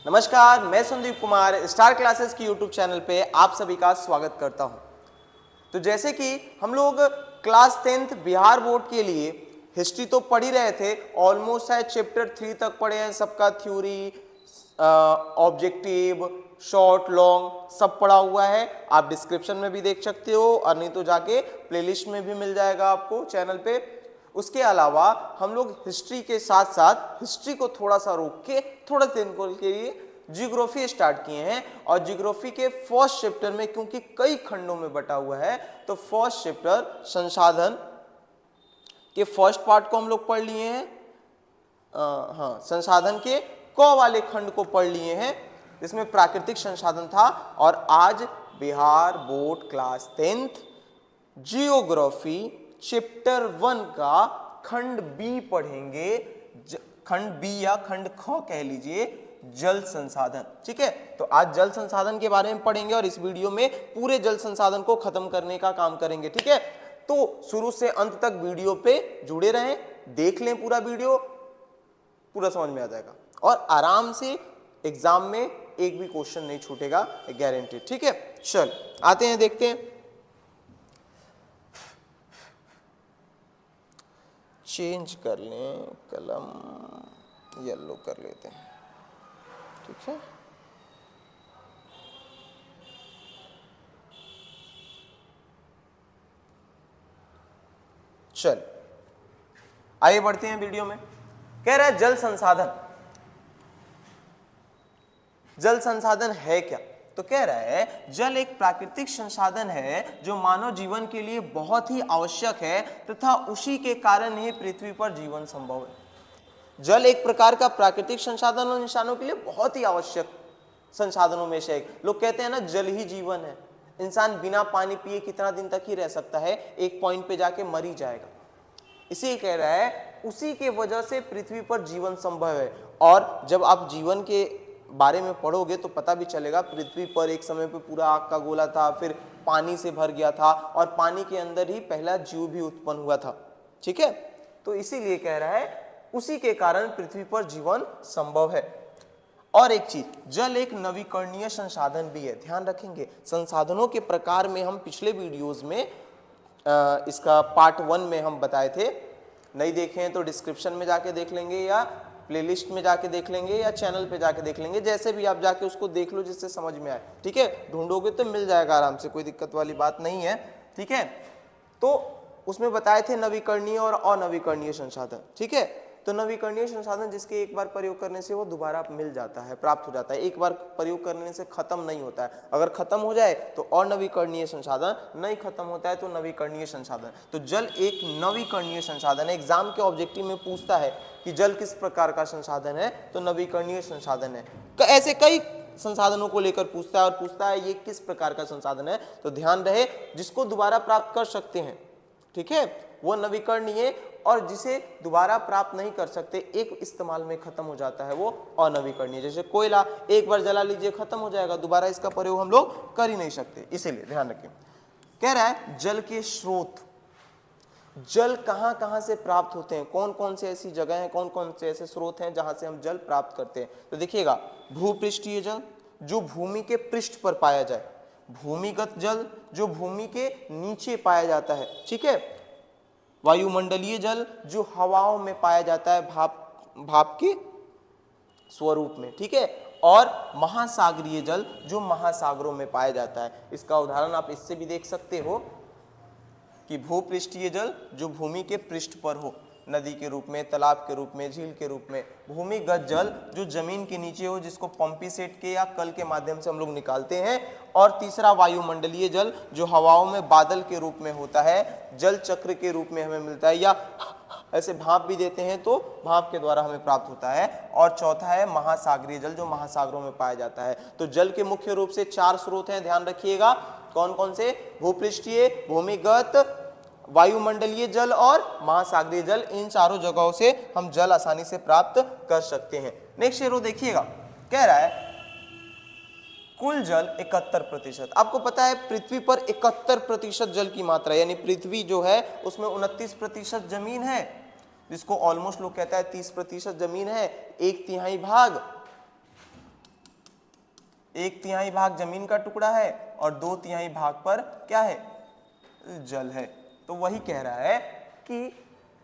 नमस्कार, मैं Sandeep Kumar star classes की यूट्यूब चैनल पे आप सभी का स्वागत करता हूं। तो जैसे कि हम लोग क्लास 10th बिहार बोर्ड के लिए हिस्ट्री तो पढ़ ही रहे थे, ऑलमोस्ट शायद चैप्टर 3 तक पढ़े हैं, सबका थ्योरी, ऑब्जेक्टिव, शॉर्ट लॉन्ग सब पढ़ा हुआ है। आप डिस्क्रिप्शन में भी देख सकते हो और नहीं तो जाके प्लेलिस्ट में भी मिल जाएगा आपको चैनल पे। उसके अलावा हम लोग हिस्ट्री के साथ साथ हिस्ट्री को थोड़ा सा रोक के थोड़ा दिन के लिए जियोग्राफी स्टार्ट किए हैं। और जियोग्राफी के फर्स्ट चैप्टर में, क्योंकि कई खंडों में बटा हुआ है, तो फर्स्ट चैप्टर संसाधन के फर्स्ट पार्ट को हम लोग पढ़ लिए हैं। हाँ, संसाधन के क वाले खंड को पढ़ लिए हैं, जिसमें प्राकृतिक संसाधन था। और आज Bihar board class 10th geography chapter 1 का खंड बी पढ़ेंगे। खंड बी या खंड ख कह लीजिए, जल संसाधन। ठीक है, तो आज जल संसाधन के बारे में पढ़ेंगे और इस वीडियो में पूरे जल संसाधन को खत्म करने का काम करेंगे। ठीक है, तो शुरू से अंत तक वीडियो पे जुड़े रहें, देख लें पूरा वीडियो, पूरा समझ में आ जाएगा और आराम से एग्जाम में एक भी क्वेश्चन नहीं छूटेगा, गारंटी। ठीक है, चल आते हैं, देखते हैं। चेंज कर लें, कलम येलो कर लेते हैं। ठीक है, चल आइए बढ़ते हैं वीडियो में। कह रहा है जल संसाधन। जल संसाधन है क्या? तो कह रहा है जल एक प्राकृतिक संसाधन है जो मानव जीवन के लिए बहुत ही आवश्यक है तथा उसी के कारण ही पृथ्वी पर जीवन संभव है। जल एक प्रकार का प्राकृतिक संसाधन और इंसानों के लिए बहुत ही आवश्यक संसाधनों में से एक। लोग कहते हैं ना, जल ही जीवन है। इंसान बिना पानी पिए कितना दिन तक ही रह सकता है, एक पॉइंट पे जाके मर ही जाएगा। इसी कह रहा है उसी के वजह से पृथ्वी पर जीवन संभव है। और जब आप जीवन के बारे में पढ़ोगे तो पता भी चलेगा, पृथ्वी पर एक समय पे पूरा आग का गोला था, फिर पानी से भर गया था और पानी के अंदर ही पहला जीव भी उत्पन्न हुआ था। ठीक है, तो इसीलिए कह रहा है उसी के कारण पृथ्वी पर जीवन संभव है। और एक चीज, जल एक नवीकरणीय संसाधन भी है, ध्यान रखेंगे। संसाधनों के प्रकार में हम पिछले वीडियोस में इसका पार्ट 1 में हम बताए थे। नहीं देखे हैं तो डिस्क्रिप्शन में जाके देख लेंगे या प्लेलिस्ट में जाके देख लेंगे या चैनल पे जाके देख लेंगे, जैसे भी आप जाके उसको देख लो जिससे समझ में आए। ठीक है, ढूंढोगे तो मिल जाएगा आराम से, कोई दिक्कत वाली बात नहीं है। ठीक है, तो उसमें बताए थे नवीकरणीय और अनवीकरणीय संसाधन। ठीक है, तो नवीकरणीय संसाधन जिसके एक बार प्रयोग करने से वो दोबारा मिल जाता है, प्राप्त हो जाता है, एक बार प्रयोग करने से खत्म नहीं होता है। अगर खत्म हो जाए तो अनवीकरणीय संसाधन, नहीं खत्म होता है तो नवीकरणीय संसाधन। तो जल एक नवीकरणीय संसाधन है। एग्जाम के ऑब्जेक्टिव में पूछता है कि जल किस प्रकार का संसाधन है, तो नवीकरणीय संसाधन है। ऐसे कई संसाधनों को लेकर पूछता है और पूछता है ये किस प्रकार का संसाधन है, तो ध्यान रहे जिसको दोबारा प्राप्त कर सकते हैं, ठीक है, वो नवीकरणीय, और जिसे दोबारा प्राप्त नहीं कर सकते, एक इस्तेमाल में खत्म हो जाता है, वो अनवीकरणीय। जैसे कोयला एक बार जला लीजिए खत्म हो जाएगा, दोबारा इसका प्रयोग हम लोग कर ही नहीं सकते, इसीलिए ध्यान रखें। कह रहा है जल के स्रोत, जल कहां कहां से प्राप्त होते हैं, कौन कौन से ऐसी जगह हैं, कौन कौन से ऐसे स्रोत हैं जहां से हम जल प्राप्त करते हैं। तो देखिएगा, भूपृष्ठीय जल जो भूमि के पृष्ठ पर पाया जाए, भूमिगत जल जो भूमि के नीचे पाया जाता है, ठीक है, वायुमंडलीय जल जो हवाओं में पाया जाता है, भाप के स्वरूप में, ठीक है, और महासागरीय जल जो महासागरों में पाया जाता है। इसका उदाहरण आप इससे भी देख सकते हो कि भूपृष्ठीय जल जो भूमि के पृष्ठ पर हो, नदी के रूप में, तालाब के रूप में, झील के रूप में। भूमिगत जल जो जमीन के नीचे हो, जिसको पंपी सेट के या कल के माध्यम से हम लोग निकालते हैं। और तीसरा वायुमंडलीय जल जो हवाओं में बादल के रूप में होता है, जल चक्र के रूप में हमें मिलता है, या ऐसे भाप भी देते हैं तो भाप के द्वारा हमें प्राप्त होता है। और चौथा है महासागरीय जल जो महासागरों में पाया जाता है। तो जल के मुख्य रूप से 4 स्रोत हैं, ध्यान रखिएगा। कौन कौन से? भूपृष्ठीय, भूमिगत, वायुमंडलीय जल और महासागरीय जल। इन चारों जगहों से हम जल आसानी से प्राप्त कर सकते हैं। नेक्स्ट एरो देखिएगा, कह रहा है कुल जल 71%। आपको पता है पृथ्वी पर 71% जल की मात्रा, यानी पृथ्वी जो है उसमें 29% जमीन है, जिसको ऑलमोस्ट लोग कहता है 30% जमीन है, 1/3 भाग एक तिहाई भाग जमीन का टुकड़ा है और 2/3 भाग पर क्या है, जल है। तो वही कह रहा है कि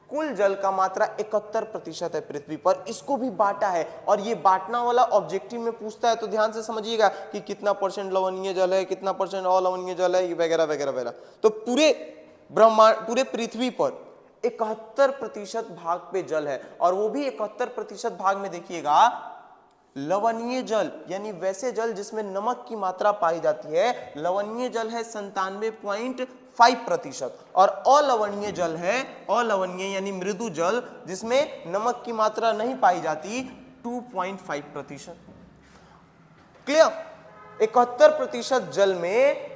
कुल जल का मात्रा 71% है पृथ्वी पर, इसको भी बांटा है। और ये बांटना वाला ऑब्जेक्टिव में पूछता है तो ध्यान से समझिएगा कि कितना % लवणीय जल है, कितना % अलवणीय जल है, वगैरह वगैरह वगैरह। तो पूरे ब्रह्मांड, पूरे पृथ्वी पर 71% भाग पे जल है, और वो भी 71% भाग में देखिएगा लवणीय जल, यानी वैसे जल जिसमें नमक की मात्रा पाई जाती है, लवणीय जल है 97.5%, और अलवणीय जल है, अलवणीय यानी मृदु जल जिसमें नमक की मात्रा नहीं पाई जाती, 2.5%। क्लियर? 71% जल में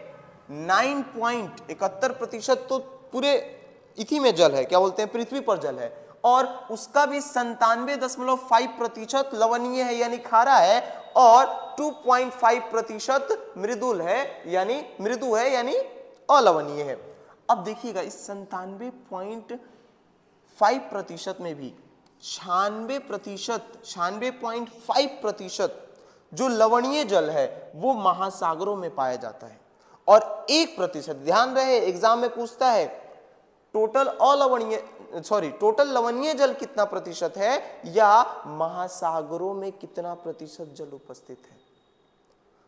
9.71% तो पूरे इथी में जल है, क्या बोलते हैं, पृथ्वी पर जल है, और उसका भी 97.5% लवणीय है यानी खारा है, और 2.5% मृदुल है यानी मृदु है यानी अलवणीय है। अब देखिएगा इस 97.5% में भी 96.5% जो लवणीय जल है वो महासागरों में पाया जाता है, और 1%, ध्यान रहे एग्जाम में पूछता है टोटल लवणीय जल कितना प्रतिशत है, या महासागरों में कितना प्रतिशत जल उपस्थित है।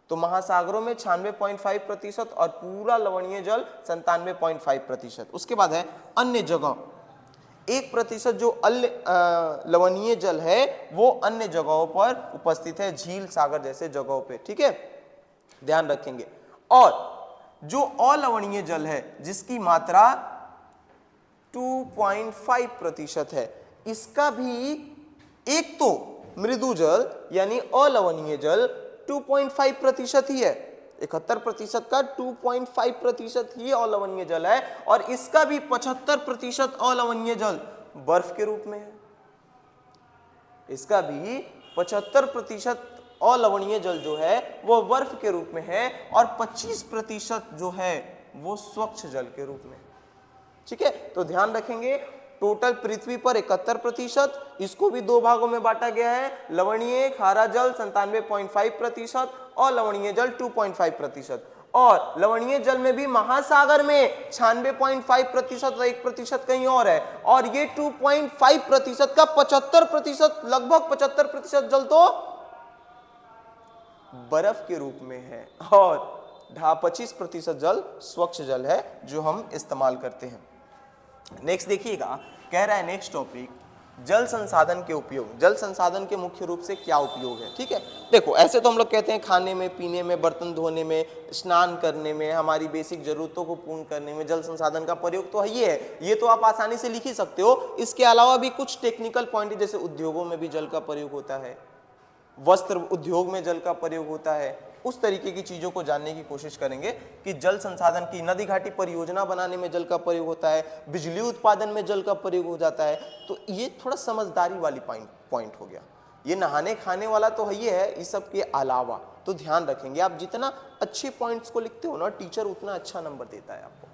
तो महासागरों में 96.5% और पूरा लवणीय जल 97.5%। उसके बाद है अन्य जगह, 1% जो लवणीय जल है वो अन्य जगहों पर उपस्थित है, झील सागर जैसे जगहों पे, ठीक है, ध्यान रखेंगे। और जो अलवणीय जल है जिसकी मात्रा 2.5% है, इसका भी एक तो मृदु जल यानी अलवणीय जल 2.5% ही है, 71% का 2.5% ही अलवणीय जल है, और इसका भी 75% अलवणीय जल बर्फ के रूप में है। इसका भी 75% अलवणीय जल जो है वो बर्फ के रूप में है, और 25% जो है वो स्वच्छ जल के रूप में। ठीक है, तो ध्यान रखेंगे टोटल पृथ्वी पर 71%, इसको भी दो भागों में बांटा गया है, लवणीय खारा जल 97.5% और लवणीय जल 2.5%, और लवणीय जल में भी महासागर में 96.5% और 1% कहीं और है, और ये 2.5% का 75%, लगभग 75% जल तो बर्फ के रूप में है, और 25% जल स्वच्छ जल है जो हम इस्तेमाल करते हैं। नेक्स्ट देखिएगा, कह रहा है नेक्स्ट टॉपिक जल संसाधन के उपयोग। जल संसाधन के मुख्य रूप से क्या उपयोग है। ठीक है, देखो ऐसे तो हम लोग कहते हैं खाने में, पीने में, बर्तन धोने में, स्नान करने में, हमारी बेसिक जरूरतों को पूर्ण करने में जल संसाधन का प्रयोग तो ये है, ये तो आप आसानी से लिख ही सकते हो। इसके अलावा भी कुछ टेक्निकल पॉइंट, जैसे उद्योगों में भी जल का प्रयोग होता है, वस्त्र उद्योग में जल का प्रयोग होता है, उस तरीके की चीजों को जानने की कोशिश करेंगे कि जल संसाधन की नदी घाटी परियोजना बनाने में जल का प्रयोग होता है, बिजली उत्पादन में जल का प्रयोग हो जाता है। तो ये थोड़ा समझदारी वाली पॉइंट हो गया, ये नहाने खाने वाला तो है, ये है, इस सब के अलावा तो ध्यान रखेंगे। आप जितना अच्छे पॉइंट्स को लिखते हो ना, टीचर उतना अच्छा नंबर देता है आपको।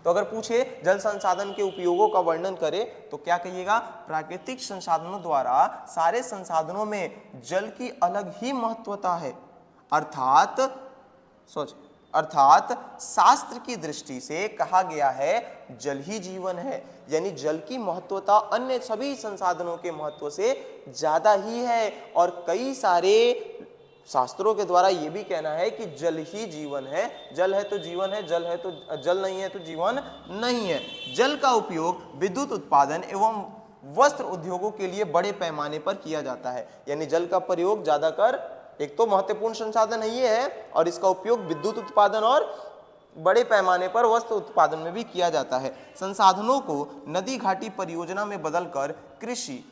तो अगर पूछे जल संसाधन के उपयोगों का वर्णन करें तो क्या कहिएगा, प्राकृतिक संसाधनों द्वारा सारे संसाधनों में जल की अलग ही महत्वता है, अर्थात शास्त्र की दृष्टि से कहा गया है जल ही जीवन है, यानी जल की महत्वता अन्य सभी संसाधनों के महत्व से ज्यादा ही है। और कई सारे शास्त्रों के द्वारा यह भी कहना है कि जल ही जीवन है, जल है तो जीवन है, जल नहीं है तो जीवन नहीं है। जल का उपयोग विद्युत उत्पादन एवं वस्त्र उद्योगों के लिए बड़े पैमाने पर किया जाता है, यानी जल का प्रयोग ज्यादातर, एक तो महत्वपूर्ण संसाधन है ये है, और इसका उपयोग विद्युत उत्पादन और बड़े पैमाने पर वस्त्र उत्पादन में भी किया जाता है। संसाधनों को नदी घाटी परियोजना में बदलकर कृषि,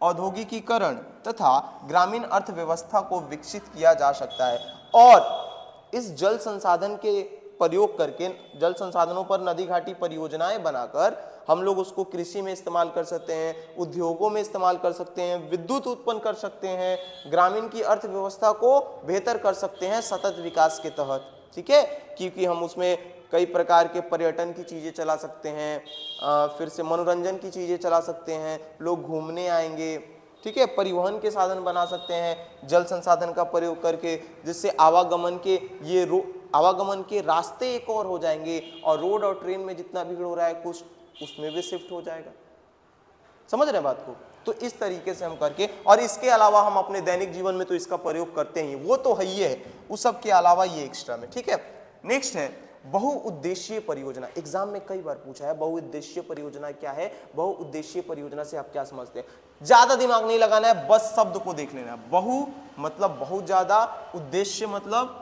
औद्योगिकीकरण तथा ग्रामीण अर्थव्यवस्था को विकसित किया जा सकता है। और इस जल संसाधन के प्रयोग करके, जल संसाधनों पर नदी घाटी परियोजनाएं बनाकर हम लोग उसको कृषि में इस्तेमाल कर सकते हैं, उद्योगों में इस्तेमाल कर सकते हैं, विद्युत उत्पन्न कर सकते हैं, ग्रामीण की अर्थव्यवस्था को बेहतर कर सकते हैं सतत विकास के तहत। ठीक है, क्योंकि हम उसमें कई प्रकार के पर्यटन की चीज़ें चला सकते हैं, फिर से मनोरंजन की चीज़ें चला सकते हैं, लोग घूमने आएंगे, ठीक है, परिवहन के साधन बना सकते हैं जल संसाधन का प्रयोग करके, जिससे आवागमन के रास्ते एक और हो जाएंगे और रोड और ट्रेन में जितना भीड़ हो रहा है कुछ उसमें भी शिफ्ट हो जाएगा। समझ रहे हैं बात को? तो इस तरीके से हम करके, और इसके अलावा हम अपने दैनिक जीवन में तो इसका प्रयोग करते ही, वो तो है ही है, उस सब के अलावा ये एक्स्ट्रा में। ठीक है, नेक्स्ट है बहुउद्देशीय परियोजना। एग्जाम में कई बार पूछा है बहुउद्देशीय परियोजना क्या है, बहुउद्देशीय परियोजना से आप क्या समझते हैं। ज्यादा दिमाग नहीं लगाना है, बस शब्द को देख लेना है। बहु मतलब बहुत ज्यादा, उद्देश्य मतलब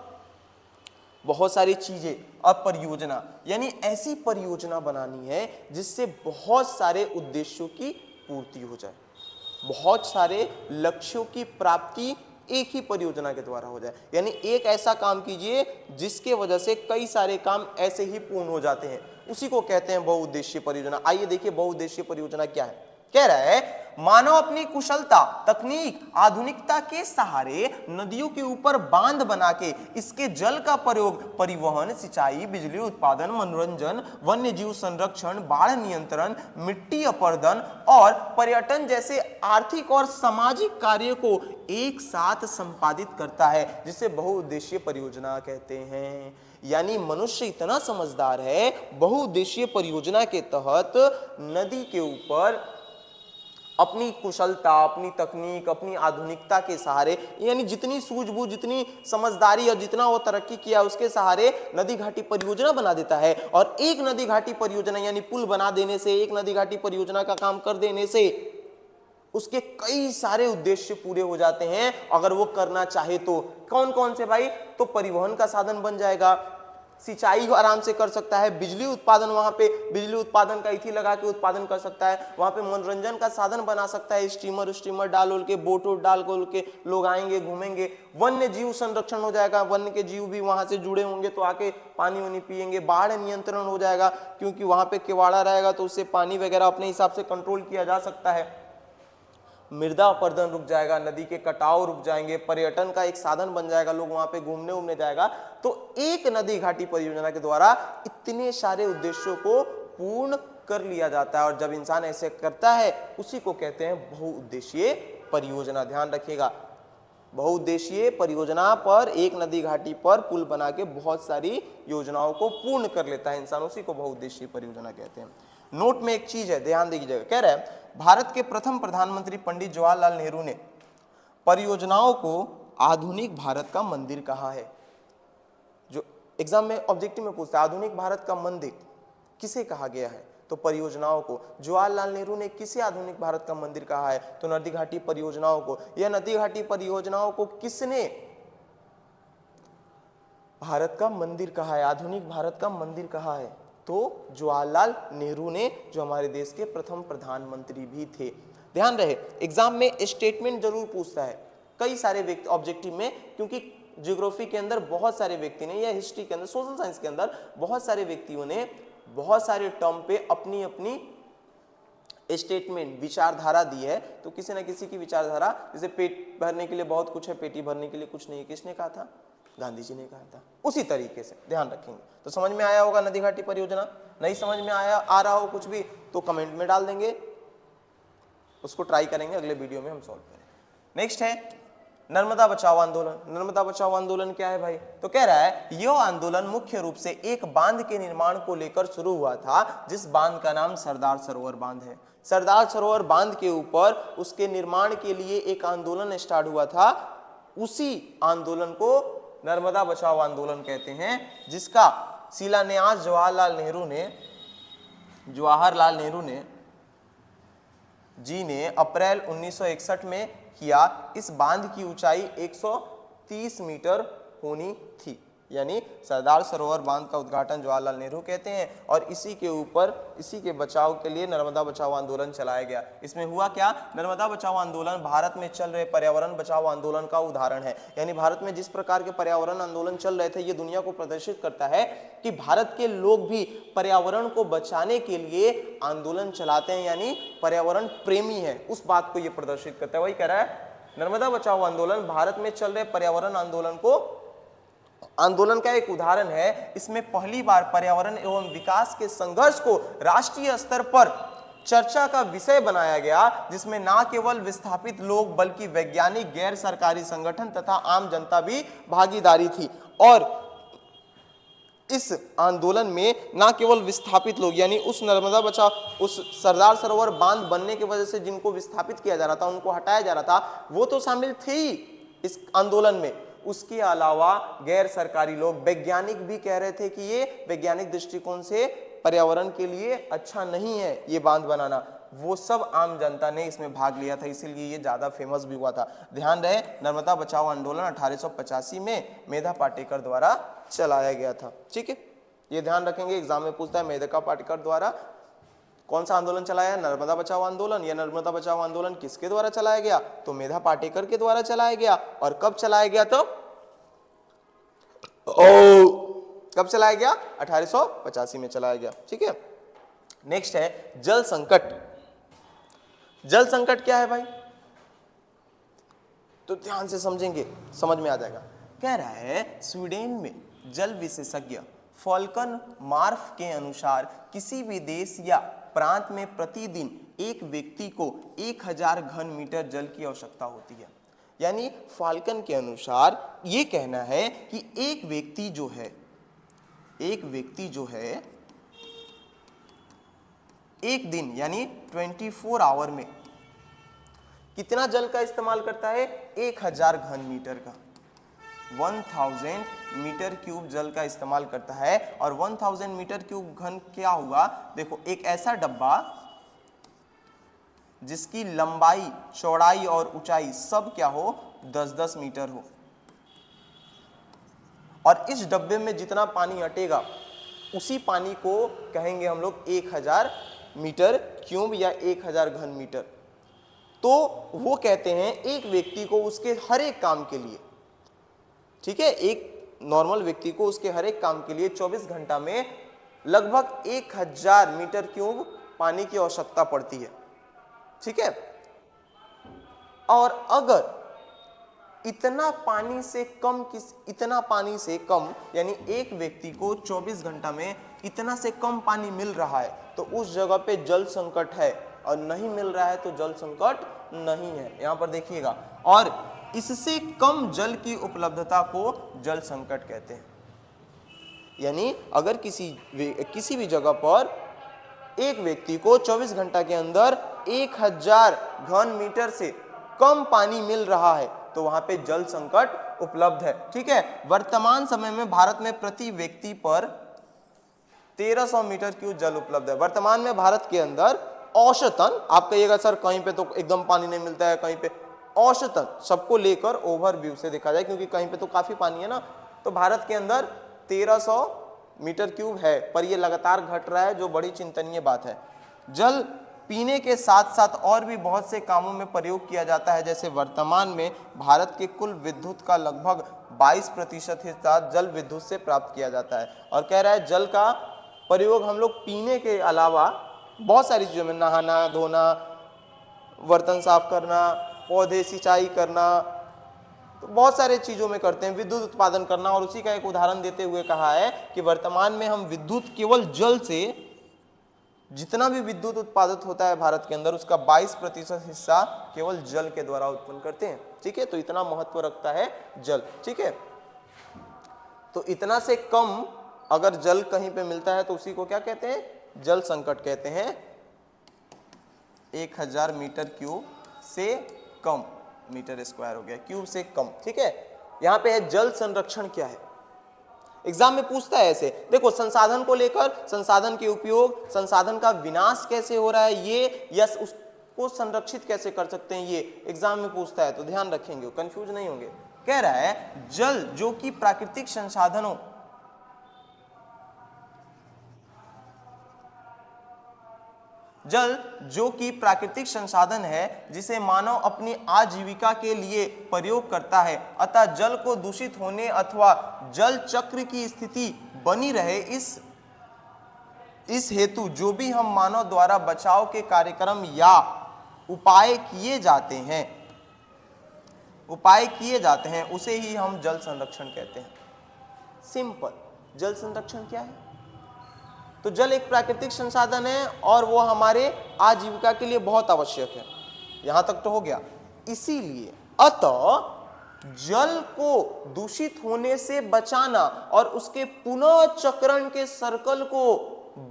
बहुत सारी चीजें, और परियोजना यानी ऐसी परियोजना बनानी है जिससे बहुत सारे उद्देश्यों की पूर्ति हो जाए, बहुत सारे लक्ष्यों की प्राप्ति एक ही परियोजना के द्वारा हो जाए। यानी एक ऐसा काम कीजिए जिसके वजह से कई सारे काम ऐसे ही पूर्ण हो जाते हैं, उसी को कहते हैं बहुउद्देशीय परियोजना। आइए देखिए बहुउद्देशीय परियोजना क्या है। कह रहा है मानव अपनी कुशलता, तकनीक, आधुनिकता के सहारे नदियों के ऊपर बांध बना के इसके जल का प्रयोग परिवहन, सिंचाई, बिजली उत्पादन, मनोरंजन, वन्य जीव संरक्षण, बाढ़ नियंत्रण, मिट्टी अपरदन और पर्यटन जैसे आर्थिक और सामाजिक कार्य को एक साथ संपादित करता है, जिसे बहुउद्देशीय परियोजना कहते हैं। यानी मनुष्य इतना समझदार है, बहुउद्देशीय परियोजना के तहत नदी के ऊपर अपनी कुशलता, अपनी तकनीक, अपनी आधुनिकता के सहारे, यानी जितनी सूझबूझ, जितनी समझदारी और जितना वो तरक्की किया उसके सहारे नदी घाटी परियोजना बना देता है। और एक नदी घाटी परियोजना यानी पुल बना देने से, एक नदी घाटी परियोजना का काम कर देने से उसके कई सारे उद्देश्य पूरे हो जाते हैं अगर वो करना चाहे तो। कौन कौन से भाई? तो परिवहन का साधन बन जाएगा, सिंचाई को आराम से कर सकता है, बिजली उत्पादन, वहां पे बिजली उत्पादन का इथी लगा के उत्पादन कर सकता है, वहां पे मनोरंजन का साधन बना सकता है, स्टीमर डाल उल के, बोट डाल के लोग आएंगे घूमेंगे। वन्य जीव संरक्षण हो जाएगा, वन्य के जीव भी वहां से जुड़े होंगे तो आके पानी वानी पिएंगे। बाढ़ नियंत्रण हो जाएगा क्योंकि वहां पे किवाड़ा रहेगा तो उससे पानी वगैरह अपने हिसाब से कंट्रोल किया जा सकता है। मृदा अपरदन रुक जाएगा, नदी के कटाव रुक जाएंगे, पर्यटन का एक साधन बन जाएगा, लोग वहां पे घूमने उमने जाएगा। तो एक नदी घाटी परियोजना के द्वारा इतने सारे उद्देश्यों को पूर्ण कर लिया जाता है, और जब इंसान ऐसे करता है उसी को कहते हैं बहुउद्देशीय परियोजना। ध्यान रखिएगा, बहुउद्देशीय परियोजना पर, एक नदी घाटी पर पुल बना के बहुत सारी योजनाओं को पूर्ण कर लेता है इंसान, उसी को बहुउद्देशीय परियोजना कहते हैं। नोट में एक चीज है, ध्यान दीजिएगा। कह रहा है भारत के प्रथम प्रधानमंत्री पंडित जवाहरलाल नेहरू ने परियोजनाओं को आधुनिक भारत का मंदिर कहा है। जो एग्जाम में ऑब्जेक्टिव में पूछता है आधुनिक भारत का मंदिर किसे कहा गया है, तो परियोजनाओं को। जवाहरलाल नेहरू ने किसे आधुनिक भारत का मंदिर कहा है, तो नदी घाटी परियोजनाओं को। यह नदी घाटी परियोजनाओं को किसने भारत का मंदिर कहा है, आधुनिक भारत का मंदिर कहा है, तो जवाहरलाल नेहरू ने, जो हमारे देश के प्रथम प्रधानमंत्री भी थे। ध्यान रहे एग्जाम में स्टेटमेंट जरूर पूछता है कई सारे व्यक्ति ऑब्जेक्टिव में, क्योंकि ज्योग्राफी के अंदर बहुत सारे व्यक्ति ने, या हिस्ट्री के अंदर, सोशल साइंस के अंदर बहुत सारे व्यक्तियों ने बहुत सारे टर्म पे अपनी अपनी स्टेटमेंट, विचारधारा दी है। तो किसी न किसी की विचारधारा, जैसे पेट भरने के लिए बहुत कुछ है, पेटी भरने के लिए कुछ नहीं है, किसने कहा था? गांधी जी ने कहा था। उसी तरीके से ध्यान रखेंगे। तो समझ में आया होगा नदी घाटी परियोजना। नहीं समझ में आ रहा हो कुछ भी तो कमेंट में डाल देंगे, उसको ट्राई करेंगे, अगले वीडियो में हम सॉल्व करेंगे। नेक्स्ट है नर्मदा बचाओ आंदोलन। नर्मदा बचाओ आंदोलन क्या है भाई? तो कह रहा है यह आंदोलन मुख्य रूप से एक बांध के निर्माण को लेकर शुरू हुआ था, जिस बांध का नाम सरदार सरोवर बांध है। सरदार सरोवर बांध के ऊपर उसके निर्माण के लिए एक आंदोलन स्टार्ट हुआ था, उसी आंदोलन को नर्मदा बचाओ आंदोलन कहते हैं, जिसका शिलान्यास जवाहरलाल नेहरू ने जी ने अप्रैल 1961 में किया। इस बांध की ऊंचाई 130 मीटर होनी थी। यानी सरदार सरोवर बांध का उद्घाटन जवाहरलाल नेहरू कहते हैं, और इसी के ऊपर, इसी के बचाव के लिए नर्मदा बचाओ आंदोलन चलाया गया। इसमें हुआ क्या? नर्मदा बचाओ आंदोलन भारत में चल रहे पर्यावरण बचाओ आंदोलन का उदाहरण है। यानी भारत में जिस प्रकार के पर्यावरण आंदोलन चल रहे थे, ये दुनिया को प्रदर्शित करता है कि भारत के लोग भी पर्यावरण को बचाने के लिए आंदोलन चलाते हैं, यानी पर्यावरण प्रेमी है, उस बात को ये प्रदर्शित करता है। वही कह रहा है नर्मदा बचाओ आंदोलन भारत में चल रहे पर्यावरण आंदोलन का एक उदाहरण है। इसमें पहली बार पर्यावरण एवं विकास के संघर्ष को राष्ट्रीय स्तर पर चर्चा का विषय बनाया गया, जिसमें ना केवल विस्थापित लोग बल्कि वैज्ञानिक, गैर सरकारी संगठन तथा आम जनता भी भागीदारी थी। और इस आंदोलन में ना केवल विस्थापित लोग, यानी उस नर्मदा बचाओ, उस सरदार सरोवर बांध बनने की वजह से जिनको विस्थापित किया जा रहा था, उनको हटाया जा रहा था, वो तो शामिल थे ही इस आंदोलन में। उसके अलावा गैर सरकारी लोग, वैज्ञानिक भी कह रहे थे कि ये वैज्ञानिक दृष्टिकोण से पर्यावरण के लिए अच्छा नहीं है ये बांध बनाना। वो सब आम जनता ने इसमें भाग लिया था, इसीलिए ये ज्यादा फेमस भी हुआ था। ध्यान रहे, नर्मदा बचाओ आंदोलन 1885 में मेधा पाटेकर द्वारा चलाया गया था। ठीक है, ये ध्यान रखेंगे, एग्जाम में पूछता है मेधा पाटेकर द्वारा कौन सा आंदोलन चलाया, नर्मदा बचाओ आंदोलन। या नर्मदा बचाओ आंदोलन किसके द्वारा चलाया गया, तो मेधा पाटेकर के द्वारा चलाया गया। और कब चलाया गया, तो कब चलाया गया, 1885 में चलाया गया। ठीक है, नेक्स्ट है जल संकट। जल संकट क्या है भाई, तो ध्यान से समझेंगे, समझ में आ जाएगा। कह रहा है स्वीडन में जल विशेषज्ञ फॉल्कन मार्फ के अनुसार किसी भी देश या प्रांत में प्रतिदिन एक व्यक्ति को 1000 घन मीटर जल की आवश्यकता होती है। यानी फाल्कन के अनुसार ये कहना है कि एक व्यक्ति जो है एक दिन यानी 24 आवर में कितना जल का इस्तेमाल करता है, 1000 घन मीटर का, 1000 मीटर क्यूब जल का इस्तेमाल करता है। और 1000 मीटर क्यूब घन क्या हुआ, देखो एक ऐसा डब्बा जिसकी लंबाई, चौड़ाई और ऊंचाई सब क्या हो, 10-10 मीटर हो, और इस डब्बे में जितना पानी अटेगा उसी पानी को कहेंगे हम लोग 1000 मीटर क्यूब या 1000 घन मीटर। तो वो कहते हैं एक व्यक्ति को उसके हर एक काम के लिए, ठीक है, एक नॉर्मल व्यक्ति को उसके हर एक काम के लिए 24 घंटा में लगभग 1000 मीटर क्यूब पानी की आवश्यकता पड़ती है। ठीक है, और अगर इतना पानी से कम यानी एक व्यक्ति को 24 घंटा में इतना से कम पानी मिल रहा है तो उस जगह पे जल संकट है, और नहीं मिल रहा है तो जल संकट नहीं है। यहां पर देखिएगा, और इससे कम जल की उपलब्धता को जल संकट कहते हैं। यानी अगर किसी भी जगह पर एक व्यक्ति को 24 घंटा के अंदर 1000 घन मीटर से कम पानी मिल रहा है तो वहां पे जल संकट उपलब्ध है। ठीक है, वर्तमान समय में भारत में प्रति व्यक्ति पर 1300 मीटर क्यूब जल उपलब्ध है। वर्तमान में भारत के अंदर औसतन, आप कहिएगा सर कहीं पे तो एकदम पानी नहीं मिलता है, कहीं पे औसतन, सबको लेकर ओवरव्यू से देखा जाए क्योंकि कहीं पे तो काफी पानी है ना, तो भारत के अंदर 1300 मीटर क्यूब है, पर ये लगातार घट रहा है, जो बड़ी चिंतनीय बात है। जल पीने के साथ साथ और भी बहुत से कामों में प्रयोग किया जाता है। जैसे वर्तमान में भारत के कुल विद्युत का लगभग 22% हिस्सा जल विद्युत से प्राप्त किया जाता है। और कह रहा है जल का प्रयोग हम लोग पीने के अलावा बहुत सारी चीजों में, नहाना धोना, बर्तन साफ करना, पौधे सिंचाई करना, तो बहुत सारे चीजों में करते हैं, विद्युत उत्पादन करना। और उसी का एक उदाहरण देते हुए कहा है कि वर्तमान में हम विद्युत केवल जल से, जितना भी विद्युत उत्पादित होता है भारत के अंदर उसका 22% हिस्सा केवल जल के द्वारा उत्पन्न करते हैं। ठीक है, तो इतना महत्व रखता है जल। ठीक है, तो इतना से कम अगर जल कहीं पे मिलता है तो उसी को क्या कहते हैं, जल संकट कहते हैं। 1000 मीटर क्यूब से कम, मीटर स्क्वायर हो गया, क्यूब से कम। ठीक है, यहां पे है जल संरक्षण क्या है, एग्जाम में पूछता है ऐसे। देखो संसाधन को लेकर, संसाधन के उपयोग, संसाधन का विनाश कैसे हो रहा है ये, या उसको संरक्षित कैसे कर सकते हैं, ये एग्जाम में पूछता है, तो ध्यान रखेंगे, कंफ्यूज नहीं होंगे। कह रहा है जल जो कि प्राकृतिक संसाधनों, जल जो कि प्राकृतिक संसाधन है जिसे मानव अपनी आजीविका के लिए प्रयोग करता है, अतः जल को दूषित होने अथवा जल चक्र की स्थिति बनी रहे इस हेतु जो भी हम मानव द्वारा बचाव के कार्यक्रम या उपाय किए जाते हैं उसे ही हम जल संरक्षण कहते हैं। सिंपल, जल संरक्षण क्या है, तो जल एक प्राकृतिक संसाधन है और वो हमारे आजीविका के लिए बहुत आवश्यक है। यहां तक तो हो गया। इसीलिए अतः जल को दूषित होने से बचाना और उसके पुनः चक्रण के सर्कल को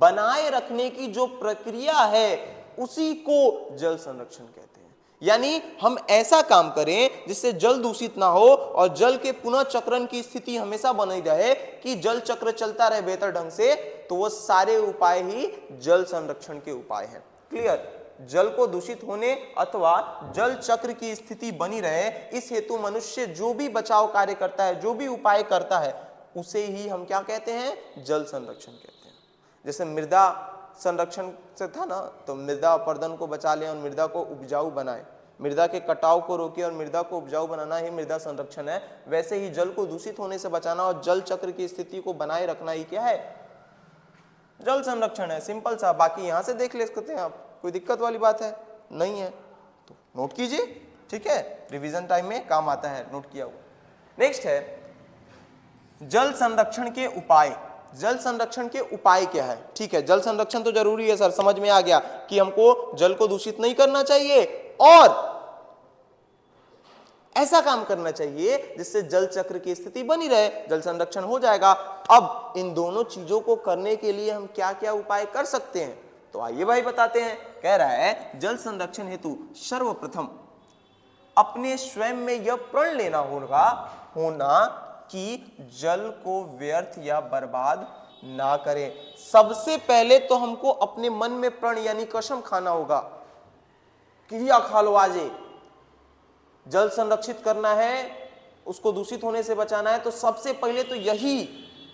बनाए रखने की जो प्रक्रिया है उसी को जल संरक्षण कहते हैं। यानी हम ऐसा काम करें जिससे जल दूषित ना हो और जल के पुनः चक्रण की स्थिति हमेशा बनी रहे कि जल चक्र चलता रहे बेहतर ढंग से, तो वो सारे उपाय ही जल संरक्षण के उपाय हैं। क्लियर? जल को दूषित होने अथवा जल चक्र की स्थिति बनी रहे, इस हेतु मनुष्य जो भी बचाव कार्य करता है, जो भी उपाय करता है, उसे ही हम क्या कहते हैं? जल संरक्षण कहते हैं। जैसे मृदा संरक्षण से था ना, तो मृदा अपरदन को बचा ले और मृदा को उपजाऊ बनाए, मृदा के कटाव को रोके और मृदा को उपजाऊ बनाना ही मृदा संरक्षण है। वैसे ही जल को दूषित होने से बचाना और जल चक्र की स्थिति को बनाए रखना ही क्या है? जल संरक्षण है। सिंपल सा। बाकी यहां से देख ले सकते हैं आप, कोई दिक्कत वाली बात है नहीं है तो नोट कीजिए, ठीक है? रिवीजन टाइम में काम आता है, नोट किया हुआ। नेक्स्ट है जल संरक्षण के उपाय। जल संरक्षण के उपाय क्या है? ठीक है, जल संरक्षण तो जरूरी है सर, समझ में आ गया कि हमको जल को दूषित नहीं करना चाहिए और ऐसा काम करना चाहिए जिससे जल चक्र की स्थिति बनी रहे, जल संरक्षण हो जाएगा। अब इन दोनों चीजों को करने के लिए हम क्या क्या उपाय कर सकते हैं, तो आइए भाई बताते हैं। कह रहा है जल संरक्षण हेतु सर्वप्रथम अपने स्वयं में यह प्रण लेना होना कि जल को व्यर्थ या बर्बाद ना करें। सबसे पहले तो हमको अपने मन में प्रण यानी कसम खाना होगा, क्रिया खा लो आज, जल संरक्षित करना है, उसको दूषित होने से बचाना है, तो सबसे पहले तो यही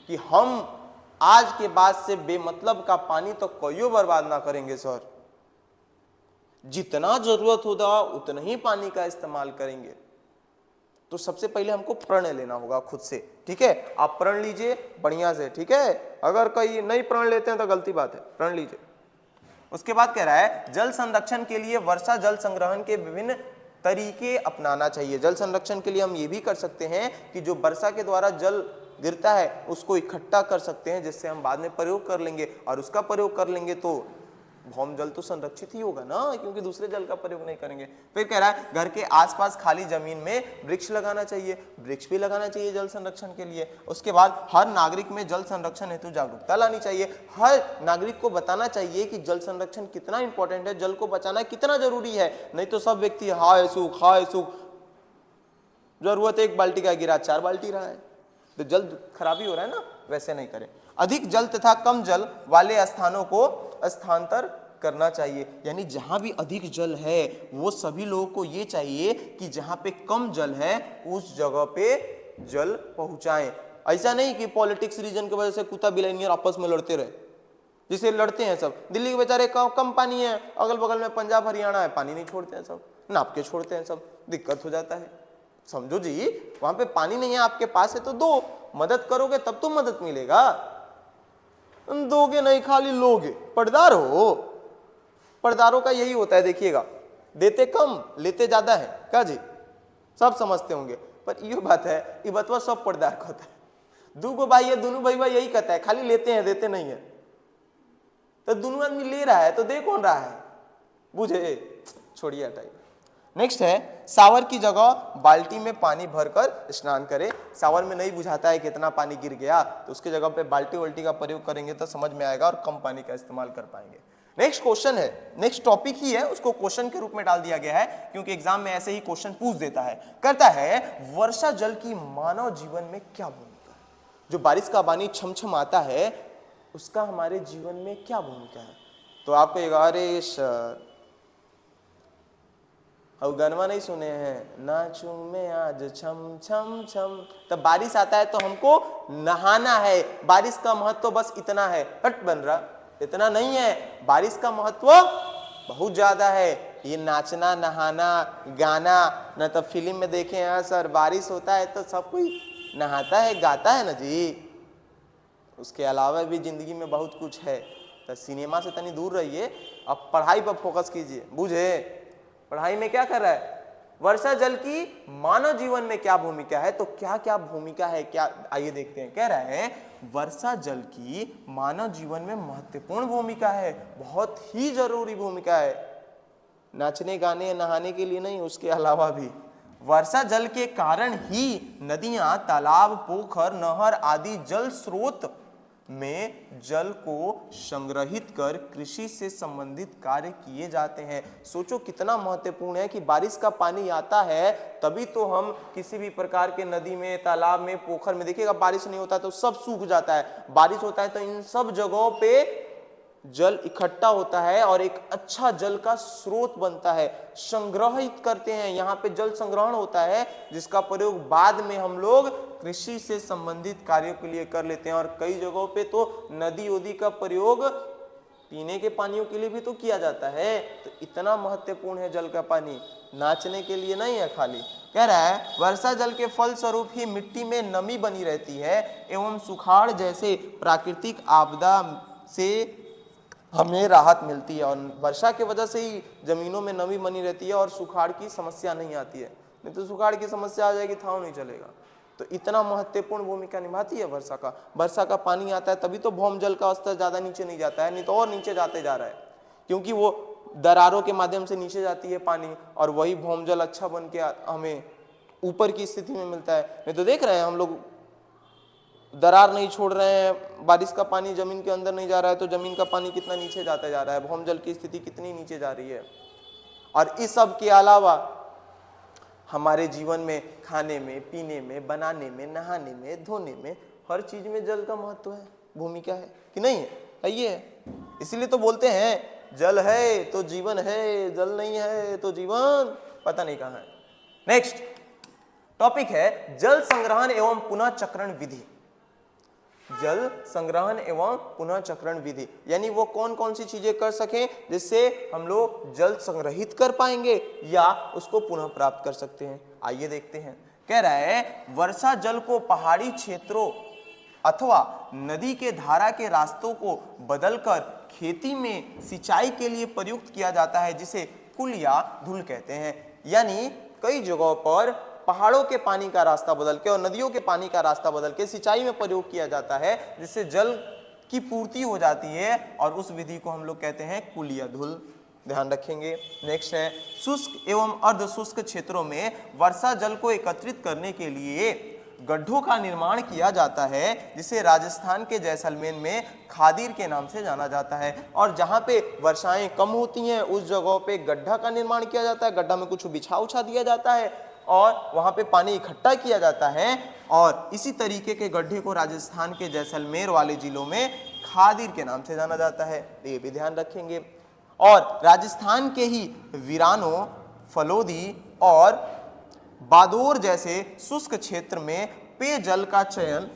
कि हम आज के बाद से बेमतलब का पानी तो कहियो बर्बाद ना करेंगे सर, जितना जरूरत होगा उतना ही पानी का इस्तेमाल करेंगे। तो सबसे पहले हमको प्रण लेना होगा खुद से, ठीक है? आप प्रण लीजिए बढ़िया से, ठीक है? अगर कहीं नहीं प्रण लेते हैं तो गलती बात है, प्रण लीजिए। उसके बाद कह रहा है जल संरक्षण के लिए वर्षा जल संग्रहण के विभिन्न तरीके अपनाना चाहिए। जल संरक्षण के लिए हम ये भी कर सकते हैं कि जो वर्षा के द्वारा जल गिरता है उसको इकट्ठा कर सकते हैं, जिससे हम बाद में प्रयोग कर लेंगे, और उसका प्रयोग कर लेंगे तो भौम जल तो संरक्षित ही होगा ना, क्योंकि दूसरे जल का प्रयोग नहीं करेंगे। फिर कह रहा है घर के आसपास खाली जमीन में वृक्ष लगाना चाहिए, वृक्ष भी लगाना चाहिए जल संरक्षण के लिए। उसके बाद हर नागरिक में जल संरक्षण हेतु जागरूकता लानी चाहिए। हर नागरिक को बताना चाहिए कि जल संरक्षण कितना इंपॉर्टेंट है, जल को बचाना कितना जरूरी है। नहीं तो सब व्यक्ति हाय सुख, जरूरत एक बाल्टी का गिरा 4 बाल्टी रहा है, तो जल खराबी हो रहा है ना, वैसे नहीं करें। अधिक जल तथा कम जल वाले स्थानों को स्थानांतर करना चाहिए, यानी जहां भी अधिक जल है वो सभी लोगों को ये चाहिए कि जहां पे कम जल है उस जगह पे जल पहुंचाएं। ऐसा नहीं कि पॉलिटिक्स रीजन की वजह से कुत्ता बिलाइनियर आपस में लड़ते रहे, जिसे लड़ते हैं सब। दिल्ली के बेचारे कम पानी है, अगल बगल में पंजाब हरियाणा है, पानी नहीं छोड़ते हैं, सब नाप के छोड़ते हैं, सब दिक्कत हो जाता है। समझो जी, वहां पे पानी नहीं है, आपके पास है तो दो, मदद करोगे तब तो मदद मिलेगा, दोगे नहीं खाली लोगे। पर्दार हो, पर्दारों का यही होता है, देखिएगा, देते कम लेते ज्यादा है क्या जी, सब समझते होंगे। पर ये बात है, ये बतवा सब पर्दार का होता है। दो भाई है, दोनों भाई यही कहता है, खाली लेते हैं देते नहीं है। तो दोनों आदमी ले रहा है तो दे कौन रहा है, बुझे, छोड़िए हटाइए। नेक्स्ट है शावर की जगह बाल्टी में पानी भरकर स्नान करें। शावर में नहीं बुझाता है कितना पानी गिर गया, तो उसके जगह पे बाल्टी वल्टी का प्रयोग करेंगे तो समझ में आएगा और कम पानी का इस्तेमाल कर पाएंगे। नेक्स्ट क्वेश्चन है, नेक्स्ट टॉपिक ही है, उसको क्वेश्चन के रूप में डाल दिया गया है क्योंकि एग्जाम में ऐसे ही क्वेश्चन पूछ देता है। कहता है वर्षा जल की मानव जीवन में क्या भूमिका है? जो बारिश का पानी छमछम आता है उसका हमारे जीवन में क्या भूमिका है? तो आपको ये अरे सर गनवा नहीं सुने हैं, नाचूं मैं आज छम छम छम। तब बारिश आता है तो हमको नहाना है। बारिश का महत्व बस इतना है, हट बन रहा, इतना नहीं है। बारिश का महत्व बहुत ज्यादा है। ये नाचना नहाना गाना, न तो फिल्म में देखे हैं सर, बारिश होता है तो सब कोई नहाता है गाता है ना जी। उसके अलावा भी जिंदगी में बहुत कुछ है, तो सिनेमा से तनी दूर रहिए, अब पढ़ाई पर फोकस कीजिए, बुझे? पढ़ाई में क्या कर रहा है? वर्षा जल की मानव जीवन में क्या भूमिका है, तो क्या क्या भूमिका है, क्या आइए देखते हैं। कह रहा है वर्षा जल की मानव जीवन में महत्वपूर्ण भूमिका है, बहुत ही जरूरी भूमिका है, नाचने गाने नहाने के लिए नहीं, उसके अलावा भी। वर्षा जल के कारण ही नदियां, तालाब, पोखर, नहर आदि जल स्रोत में जल को संग्रहित कर कृषि से संबंधित कार्य किए जाते हैं। सोचो कितना महत्वपूर्ण है कि बारिश का पानी आता है तभी तो हम किसी भी प्रकार के नदी में, तालाब में, पोखर में, देखिएगा बारिश नहीं होता तो सब सूख जाता है, बारिश होता है तो इन सब जगहों पे जल इकट्ठा होता है और एक अच्छा जल का स्रोत बनता है, संग्रहित करते हैं, यहाँ पे जल संग्रहण होता है जिसका प्रयोग बाद में हम लोग कृषि से संबंधित कार्यों के लिए कर लेते हैं। और कई जगहों पे तो नदी उदी का प्रयोग पीने के पानियों के लिए भी तो किया जाता है। तो इतना महत्वपूर्ण है जल का पानी, नाचने के लिए नहीं है खाली। कह रहा है वर्षा जल के फल स्वरूप ही मिट्टी में नमी बनी रहती है एवं सुखाड़ जैसे प्राकृतिक आपदा से हमें राहत मिलती है, और वर्षा की वजह से ही जमीनों में नमी बनी रहती है और सुखाड़ की समस्या नहीं आती है, नहीं तो सुखाड़ की समस्या आ जाएगी, थाव नहीं चलेगा। तो इतना महत्वपूर्ण भूमिका निभाती है वर्षा का। वर्षा का पानी आता है तभी तो भौम जल का स्तर ज्यादा नीचे नहीं जाता है, नहीं तो और नीचे जाते जा रहा है, क्योंकि वो दरारों के माध्यम से नीचे जाती है पानी और वही भौम जल अच्छा बन के हमें ऊपर की स्थिति में मिलता है। नहीं तो देख रहे हैं हम लोग दरार नहीं छोड़ रहे हैं, बारिश का पानी जमीन के अंदर नहीं जा रहा है तो जमीन का पानी कितना नीचे जाता जा रहा है, भौम जल की स्थिति कितनी नीचे जा रही है। और इस सब के अलावा हमारे जीवन में खाने में, पीने में, बनाने में, नहाने में, धोने में, हर चीज में जल का महत्व है, भूमिका है कि नहीं है? ये है, इसीलिए तो बोलते हैं जल है तो जीवन है, जल नहीं है तो जीवन पता नहीं कहाँ है। नेक्स्ट टॉपिक है जल संग्रहण एवं पुनः चक्रण विधि। जल संग्रहण एवं पुनः चक्रण विधि यानी वो कौन कौन सी चीजें कर सकें जिससे हम लोग जल संग्रहित कर पाएंगे या उसको पुनः प्राप्त कर सकते हैं। आइए देखते हैं। कह रहा है वर्षा जल को पहाड़ी क्षेत्रों अथवा नदी के धारा के रास्तों को बदलकर खेती में सिंचाई के लिए प्रयुक्त किया जाता है, जिसे कुल या धुल कहते हैं। यानी कई जगहों पर पहाड़ों के पानी का रास्ता बदल के और नदियों के पानी का रास्ता बदल के सिंचाई में प्रयोग किया जाता है, जिससे जल की पूर्ति हो जाती है और उस विधि को हम लोग कहते हैं कुल या धुल। ध्यान रखेंगे। नेक्स्ट है शुष्क एवं अर्ध शुष्क क्षेत्रों में वर्षा जल को एकत्रित करने के लिए गड्ढों का निर्माण किया जाता है, जिसे राजस्थान के जैसलमेर में खादीर के नाम से जाना जाता है। और जहाँ पे वर्षाएं कम होती हैं उस जगहों पे गड्ढा का निर्माण किया जाता है, गड्ढा में कुछ बिछा उछा दिया जाता है और वहाँ पे पानी इकट्ठा किया जाता है। और इसी तरीके के गड्ढे को राजस्थान के जैसलमेर वाले जिलों में खादीर के नाम से जाना जाता है, ये भी ध्यान रखेंगे। और राजस्थान के ही वीरानो, फलोदी और बादोर जैसे शुष्क क्षेत्र में पेयजल का चयन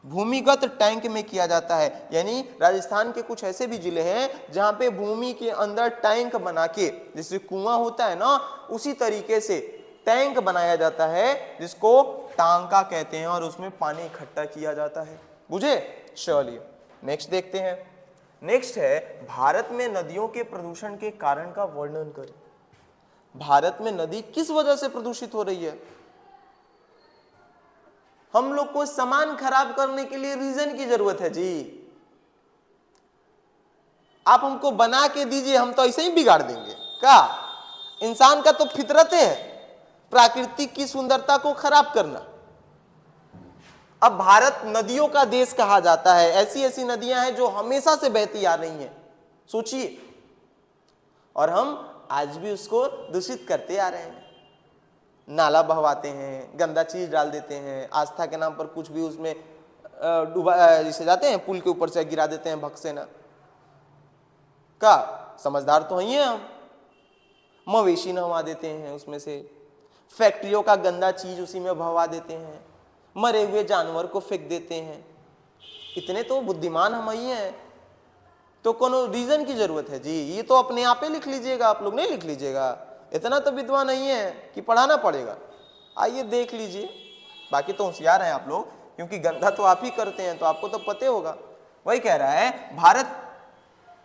भूमिगत टैंक में किया जाता है। यानी राजस्थान के कुछ ऐसे भी जिले हैं जहां पे भूमि के अंदर टैंक बना के, जैसे कुआं होता है ना, उसी तरीके से टैंक बनाया जाता है जिसको टांका कहते हैं और उसमें पानी इकट्ठा किया जाता है। बुझे? चलिए नेक्स्ट देखते हैं। नेक्स्ट है भारत में नदियों के प्रदूषण के कारण का वर्णन करें। भारत में नदी किस वजह से प्रदूषित हो रही है? हम लोग को सामान खराब करने के लिए रीजन की जरूरत है जी। आप हमको बना के दीजिए, हम तो ऐसे ही बिगाड़ देंगे क्या? इंसान का तो फितरत है प्राकृतिक की सुंदरता को खराब करना। अब भारत नदियों का देश कहा जाता है, ऐसी ऐसी नदियां हैं जो हमेशा से बहती आ रही हैं, सोचिए, और हम आज भी उसको दूषित करते आ रहे हैं। नाला बहवाते हैं, गंदा चीज डाल देते हैं, आस्था के नाम पर कुछ भी उसमें डूबा, जिसे जाते हैं पुल के ऊपर से गिरा देते हैं भक्सेना का। समझदार तो ही हैं हम, मवेशी नहवा देते हैं उसमें से, फैक्ट्रियों का गंदा चीज उसी में बहवा देते हैं, मरे हुए जानवर को फेंक देते हैं। इतने तो बुद्धिमान हम ही हैं, तो कोनो रीजन की जरूरत है जी? ये तो अपने आप ही लिख लीजिएगा, आप लोग नहीं लिख लीजिएगा, इतना तो विद्वान नहीं है कि पढ़ाना पड़ेगा। आइए देख लीजिए, बाकी तो होशियार हैं आप लोग, क्योंकि गंदा तो आप ही करते हैं तो आपको तो पता होगा। वही कह रहा है भारत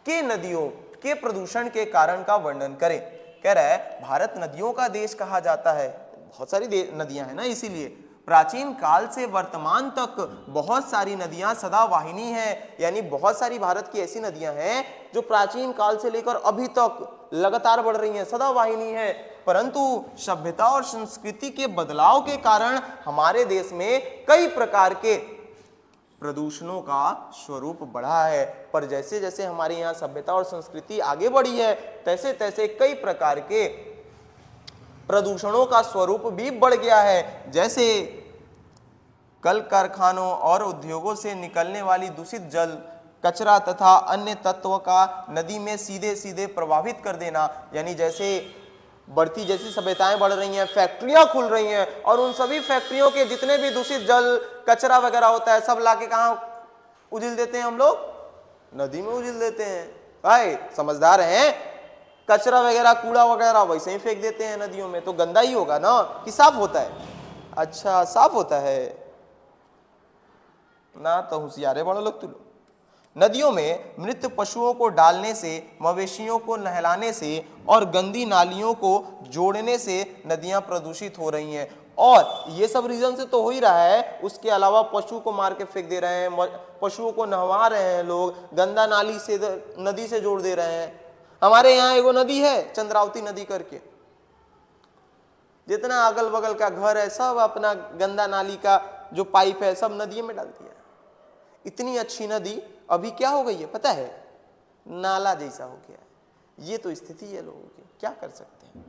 के नदियों के प्रदूषण के कारण का वर्णन करें। कह रहा है भारत नदियों का देश कहा जाता है, बहुत सारी नदियां हैं ना, इसीलिए प्राचीन काल से वर्तमान तक बहुत सारी नदियां सदावाहिनी हैं, यानी बहुत सारी भारत की ऐसी नदियां हैं जो प्राचीन काल से लेकर अभी तक लगातार बढ़ रही हैं, सदावाहिनी है। परंतु सभ्यता और संस्कृति के बदलाव के कारण हमारे देश में कई प्रकार के प्रदूषणों का स्वरूप बढ़ा है। पर जैसे जैसे हमारे यहाँ सभ्यता और संस्कृति आगे बढ़ी है, तैसे तैसे कई प्रकार के प्रदूषणों का स्वरूप भी बढ़ गया है। जैसे कल कारखानों और उद्योगों से निकलने वाली दूषित जल, कचरा तथा अन्य तत्व का नदी में सीधे सीधे प्रभावित कर देना, यानी जैसे बढ़ती जैसी सभ्यताएं बढ़ रही हैं, फैक्ट्रियां खुल रही हैं और उन सभी फैक्ट्रियों के जितने भी दूषित जल, कचरा वगैरह होता है सब लाके कहाँ उजिल देते हैं हम लोग? नदी में उजिल देते हैं। भाई समझदार हैं, कचरा वगैरह कूड़ा वगैरह वैसे ही फेंक देते हैं नदियों में, तो गंदा ही होगा ना कि साफ होता है? अच्छा साफ होता है ना, तो होशियारे बड़े लोग तुम। नदियों में मृत पशुओं को डालने से, मवेशियों को नहलाने से और गंदी नालियों को जोड़ने से नदियां प्रदूषित हो रही हैं। और ये सब रीजन से तो हो ही रहा है, उसके अलावा पशु को मार के फेंक दे रहे हैं, पशुओं को नहवा रहे हैं लोग, गंदा नाली से नदी से जोड़ दे रहे हैं। हमारे यहाँ एगो नदी है चंद्रावती नदी करके, जितना अगल बगल का घर है सब अपना गंदा नाली का जो पाइप है सब नदी में डाल दिया। इतनी अच्छी नदी अभी क्या हो गई है पता है? नाला जैसा हो गया है। ये तो स्थिति है लोगों की, क्या कर सकते हैं।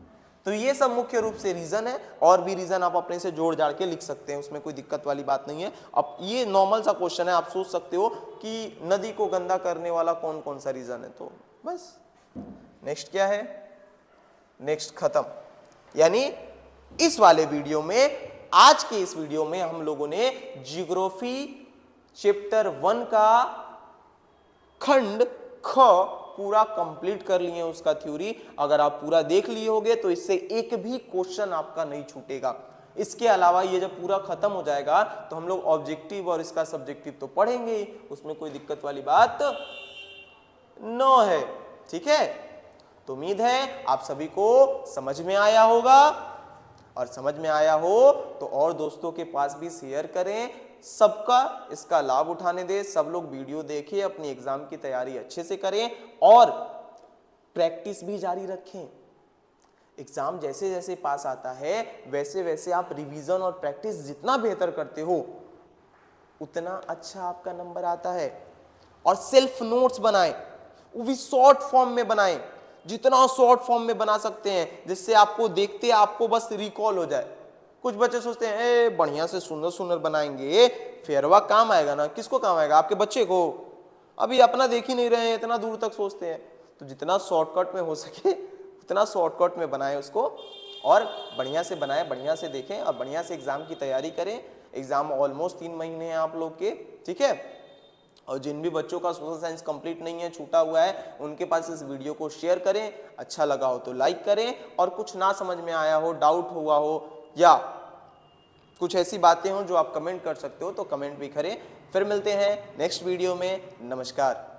तो ये सब मुख्य रूप से रीजन है, और भी रीजन आप अपने से जोड़ जाड़ के लिख सकते हैं, उसमें कोई दिक्कत वाली बात नहीं है। अब ये नॉर्मल सा क्वेश्चन है, आप सोच सकते हो कि नदी को गंदा करने वाला कौन कौन सा रीजन है, तो बस। नेक्स्ट क्या है? नेक्स्ट खत्म। यानी इस वाले वीडियो में, आज के इस वीडियो में हम लोगों ने जियोग्राफी चैप्टर 1 का खंड ख पूरा कंप्लीट कर लिए उसका थ्योरी। अगर आप पूरा देख लिए होगे तो इससे एक भी क्वेश्चन आपका नहीं छूटेगा। इसके अलावा ये जब पूरा खत्म हो जाएगा तो हम लोग ऑब्जेक्टिव और इसका सब्जेक्टिव तो पढ़ेंगे, उसमें कोई दिक्कत वाली बात नो है। ठीक है, तो उम्मीद है आप सभी को समझ में आया होगा, और समझ में आया हो तो और दोस्तों के पास भी शेयर करें, सबका इसका लाभ उठाने दें। सब लोग वीडियो देखें, अपनी एग्जाम की तैयारी अच्छे से करें और प्रैक्टिस भी जारी रखें। एग्जाम जैसे जैसे पास आता है वैसे वैसे आप रिवीजन और प्रैक्टिस जितना बेहतर करते हो उतना अच्छा आपका नंबर आता है। और सेल्फ नोट्स बनाएं, वो भी शॉर्ट फॉर्म में बनाएं, जितना शॉर्ट फॉर्म में बना सकते हैं जिससे आपको देखते आपको बस रिकॉल हो जाए। कुछ बच्चे सोचते हैं ए बढ़िया से सुंदर सुंदर बनाएंगे, फेरवा काम आएगा ना। किसको काम आएगा? आपके बच्चे को। अभी अपना देख ही नहीं रहे हैं, इतना दूर तक सोचते हैं। तो जितना शॉर्टकट में हो सके उतना शॉर्टकट में बनाएं उसको, और बढ़िया से बनाएं, बढ़िया से देखें और बढ़िया से एग्जाम की तैयारी करें। एग्जाम ऑलमोस्ट 3 महीने हैं आप लोग के, ठीक है। और जिन भी बच्चों का सोशल साइंस कंप्लीट नहीं है, छूटा हुआ है, उनके पास इस वीडियो को शेयर करें। अच्छा लगा हो तो लाइक करें, और कुछ ना समझ में आया हो, डाउट हुआ हो, या कुछ ऐसी बातें हो जो आप कमेंट कर सकते हो तो कमेंट भी करें। फिर मिलते हैं नेक्स्ट वीडियो में। नमस्कार।